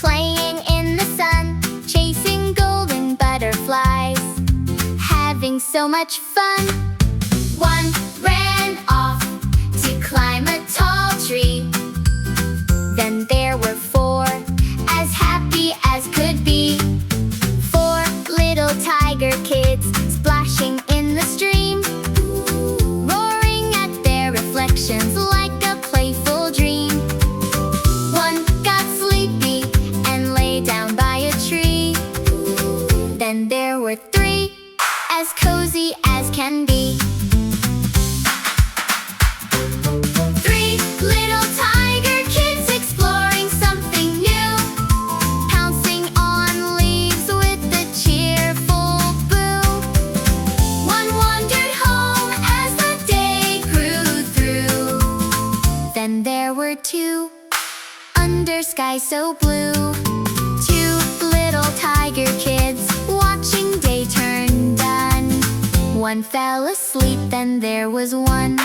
playing in the sun, chasing golden butterflies, having so much fun. One ran off to climb a tall tree. Then there were four, as happy as could be. Four little tiger kids splashing in the stream, roaring at their reflections like a playful dream. One got sleepy and lay down by a tree. Then there were three, as cozy as can be. Three little tiger kids exploring something new, pouncing on leaves with a cheerful boo. One wandered home as the day grew through. Then there were two, under sky so blue. Two little tiger kids watching day turn done. One fell asleep, then there was one